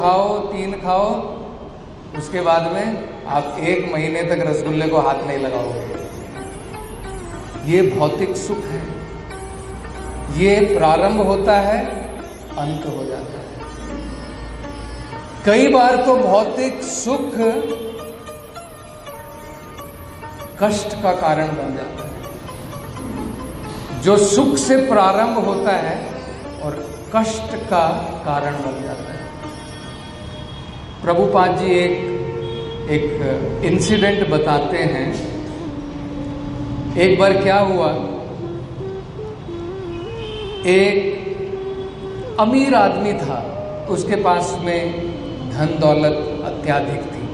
खाओ, 3 खाओ, उसके बाद में आप 1 महीने तक रसगुल्ले को हाथ नहीं लगाओगे। ये भौतिक सुख है। ये प्रारंभ होता है, अंत हो जाता है। कई बार तो भौतिक सुख कष्ट का कारण बन जाता है। जो सुख से प्रारंभ होता है और कष्ट का कारण बन जाता है। प्रभुपाद जी एक इंसिडेंट बताते हैं। एक बार क्या हुआ, एक अमीर आदमी था, उसके पास में धन दौलत अत्याधिक थी,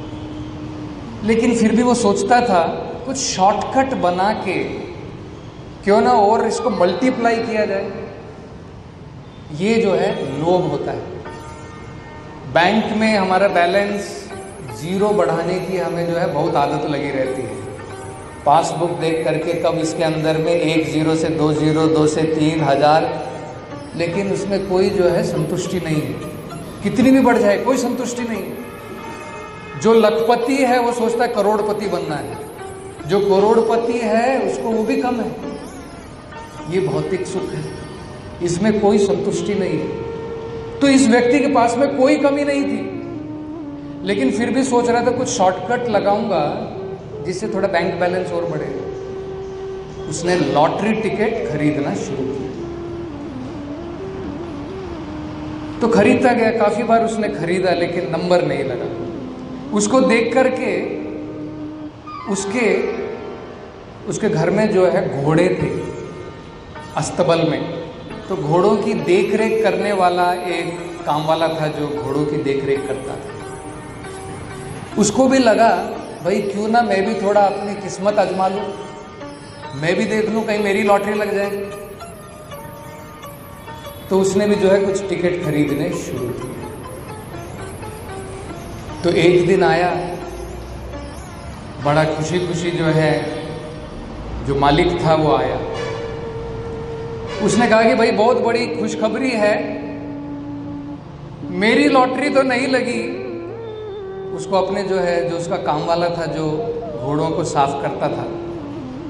लेकिन फिर भी वो सोचता था कुछ शॉर्टकट बना के क्यों ना और इसको मल्टीप्लाई किया जाए। ये जो है लोभ होता है। बैंक में हमारा बैलेंस 0 बढ़ाने की हमें जो है बहुत आदत लगी रहती है। पासबुक देख करके कब इसके अंदर में 1 0 से 2 0, 2 से 3 1000, लेकिन उसमें कोई जो है संतुष्टि नहीं है। कितनी भी बढ़ जाए कोई संतुष्टि नहीं है। जो लखपति है वो सोचता है करोड़पति बनना है, जो करोड़पति है उसको वो भी कम है। ये भौतिक सुख है, इसमें कोई संतुष्टि नहीं है। तो इस व्यक्ति के पास में कोई कमी नहीं थी, लेकिन फिर भी सोच रहा था कुछ शॉर्टकट लगाऊंगा जिससे थोड़ा बैंक बैलेंस और बढ़ेगा। उसने लॉटरी टिकट खरीदना शुरू किया। तो खरीदता गया, काफी बार उसने खरीदा, लेकिन नंबर नहीं लगा। उसको देख करके उसके घर में जो है घोड़े थे अस्तबल में। तो घोड़ों की देखरेख करने वाला एक काम वाला था जो घोड़ों की देखरेख करता था। उसको भी लगा भाई क्यों ना मैं भी थोड़ा अपनी किस्मत आजमा लूं, मैं भी देख लूं कहीं मेरी लॉटरी लग जाए। तो उसने भी जो है कुछ टिकट खरीदने शुरू किए। तो एक दिन आया, बड़ा खुशी खुशी जो है जो मालिक था वो आया। उसने कहा कि भाई बहुत बड़ी खुशखबरी है, मेरी लॉटरी तो नहीं लगी। उसको अपने जो है जो उसका काम वाला था जो घोड़ों को साफ करता था,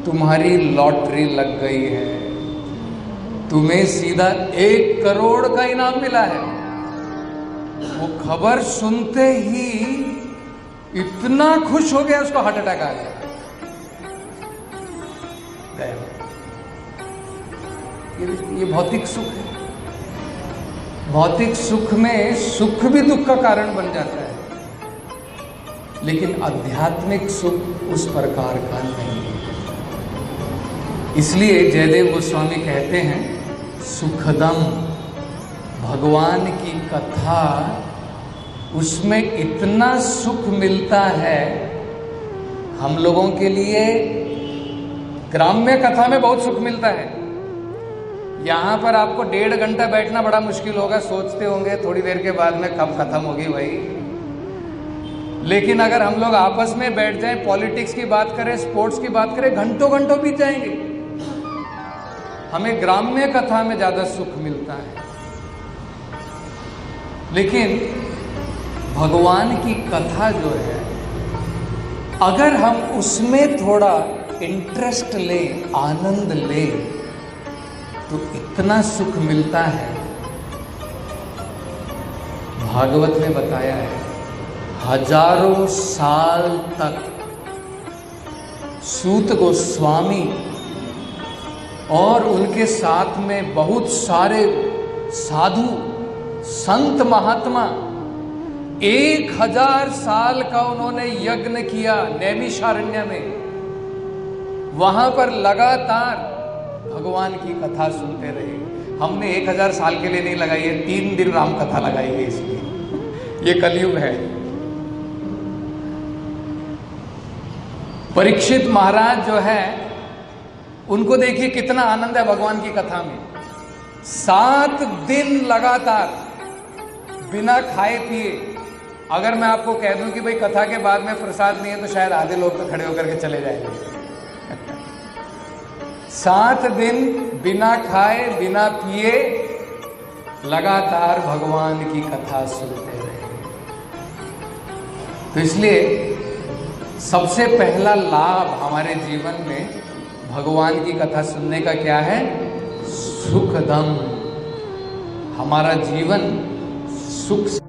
तुम्हारी लॉटरी लग गई है, तुम्हें सीधा 1 करोड़ का इनाम मिला है। वो खबर सुनते ही इतना खुश हो गया, उसको हार्ट अटैक आ गया। ये भौतिक सुख है। भौतिक सुख में सुख भी दुख का कारण बन जाता है, लेकिन आध्यात्मिक सुख उस प्रकार का नहीं है। इसलिए जयदेव गोस्वामी कहते हैं सुखदम, भगवान की कथा, उसमें इतना सुख मिलता है। हम लोगों के लिए ग्राम्य कथा में बहुत सुख मिलता है। यहाँ पर आपको 1.5 घंटा बैठना बड़ा मुश्किल होगा, सोचते होंगे थोड़ी देर के बाद में कब खत्म होगी भाई। लेकिन अगर हम लोग आपस में बैठ जाएं, पॉलिटिक्स की बात करें, स्पोर्ट्स की बात करें, घंटों घंटों बीत जाएंगे। हमें ग्राम्य कथा में ज्यादा सुख मिलता है। लेकिन भगवान की कथा जो है, अगर हम उसमें थोड़ा इंटरेस्ट लें, आनंद लें, तो इतना सुख मिलता है। भागवत में बताया है, हजारों साल तक सूत गोस्वामी और उनके साथ में बहुत सारे साधु संत महात्मा 1000 साल का उन्होंने यज्ञ किया नैमिषारण्य में। वहां पर लगातार भगवान की कथा सुनते रहे। हमने 1000 साल के लिए नहीं लगाई है, 3 दिन राम कथा लगाई है। इसलिए ये कलयुग है। परीक्षित महाराज जो है, उनको देखिए कितना आनंद है भगवान की कथा में। 7 दिन लगातार बिना खाए पिए। अगर मैं आपको कह दूं कि भाई कथा के बाद में प्रसाद नहीं है, तो शायद आधे लोग तो खड़े होकर के चले जाएंगे। 7 दिन बिना खाए बिना पिए लगातार भगवान की कथा सुनते रहे। तो इसलिए सबसे पहला लाभ हमारे जीवन में भगवान की कथा सुनने का क्या है? सुखदम। हमारा जीवन सुख